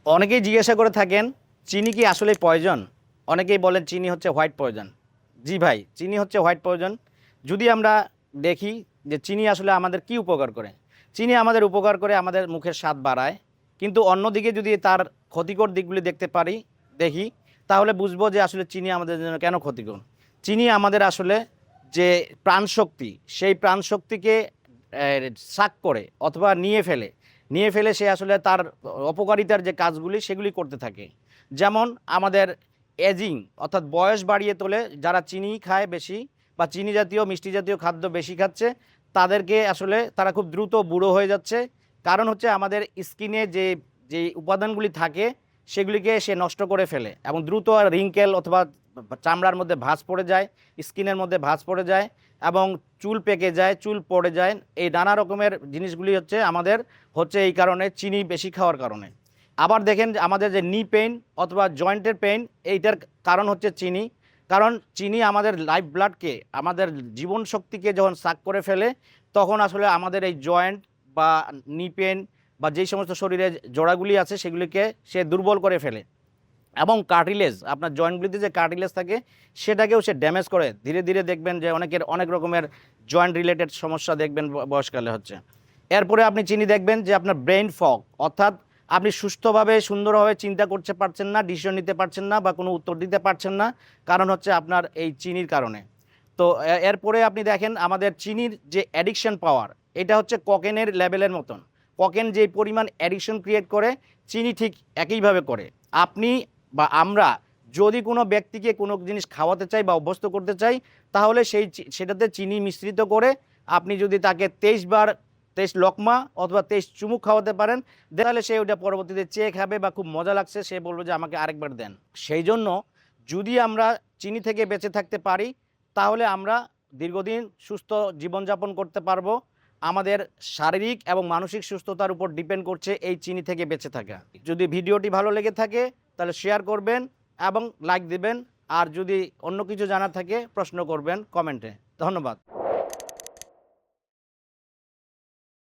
অনেকেই জিজ্ঞাসা করে থাকেন চিনি কি আসলে পয়জন। অনেকেই বলেন চিনি হচ্ছে হোয়াইট পয়জন। জি ভাই, চিনি হচ্ছে হোয়াইট পয়জন। যদি আমরা দেখি যে চিনি আসলে আমাদের কি উপকার করে, চিনি আমাদের উপকার করে আমাদের মুখের স্বাদ বাড়ায়। কিন্তু অন্যদিকে যদি তার ক্ষতিকর দিকগুলি দেখতে পারি দেখি, তাহলে বুঝবো যে আসলে চিনি আমাদের জন্য কেন ক্ষতিকর। চিনি আমাদের আসলে যে প্রাণশক্তি, সেই প্রাণশক্তিকে সাক করে অথবা নিয়ে ফেলে সে আসলে তার অপকারিতার যে কাজগুলি সেগুলি করতে থাকে। যেমন আমাদের এজিং অর্থাৎ বয়স বাড়িয়ে তোলে। যারা চিনি খায় বেশি বা চিনি জাতীয় মিষ্টি জাতীয় খাদ্য বেশি খাচ্ছে, তাদেরকে আসলে তারা খুব দ্রুত বুড়ো হয়ে যাচ্ছে। কারণ হচ্ছে আমাদের স্কিনে যে যে উপাদানগুলি থাকে সেগুলিকে সে নষ্ট করে ফেলে এবং দ্রুত রিঙ্কেল অথবা চামড়ার মধ্যে ভাঁজ পড়ে যায়, স্কিনের মধ্যে ভাঁজ পড়ে যায় এবং চুল পেকে যায়, চুল পড়ে যায়। এই নানা রকমের জিনিসগুলি হচ্ছে এই কারণে চিনি বেশি খাওয়ার কারণে। আবার দেখেন আমাদের যে নি পেইন অথবা জয়েন্টের পেইন, এইটার কারণ হচ্ছে চিনি। কারণ চিনি আমাদের লাইফ ব্লাডকে, আমাদের জীবন শক্তিকে যখন সাক করে ফেলে, তখন আসলে আমাদের এই জয়েন্ট বা নি পেইন বা যেই সমস্ত শরীরে জোড়াগুলি আছে সেগুলিকে সে দুর্বল করে ফেলে। এবং কার্টিলেজ, আপনার জয়েন্টগুলিতে যে কার্টিলেজ থাকে সেটাকেও সে ড্যামেজ করে। ধীরে ধীরে দেখবেন যে অনেকের অনেক রকমের জয়েন্ট রিলেটেড সমস্যা দেখবেন বয়সকালে হচ্ছে। এরপরে আপনি চিনি দেখবেন যে আপনার ব্রেন ফগ, অর্থাৎ আপনি সুস্থভাবে সুন্দরভাবে চিন্তা করতে পারছেন না, ডিসিশন নিতে পারছেন না বা কোনো উত্তর দিতে পারছেন না, কারণ হচ্ছে আপনার এই চিনির কারণে। তো এরপরে আপনি দেখেন আমাদের চিনির যে অ্যাডিকশন পাওয়ার, এটা হচ্ছে ককেনের লেভেলের মতন। ককেন যে পরিমাণ অ্যাডিকশন ক্রিয়েট করে, চিনি ঠিক একইভাবে করে। আপনি বা আমরা যদি কোনো ব্যক্তিকে কোনো জিনিস খাওয়াতে চাই বা অভ্যস্ত করতে চাই, তাহলে সেটাতে চিনি মিশ্রিত করে আপনি যদি তাকে 23 বার 23 লকমা অথবা 23 চুমুক খাওয়াতে পারেন, তাহলে সে ওটা পরবর্তীতে চেয়ে খাবে বা খুব মজা লাগছে সে বলবে যে আমাকে আরেকবার দেন। সেই জন্য যদি আমরা চিনি থেকে বেঁচে থাকতে পারি, তাহলে আমরা দীর্ঘদিন সুস্থ জীবনযাপন করতে পারবো। আমাদের শারীরিক এবং মানসিক সুস্থতার উপর ডিপেন্ড করছে এই চিনি থেকে বেঁচে থাকা। যদি ভিডিওটি ভালো লেগে থাকে তাহলে শেয়ার করবেন এবং লাইক দিবেন। আর যদি অন্য কিছু জানার থাকে প্রশ্ন করবেন কমেন্টে। ধন্যবাদ।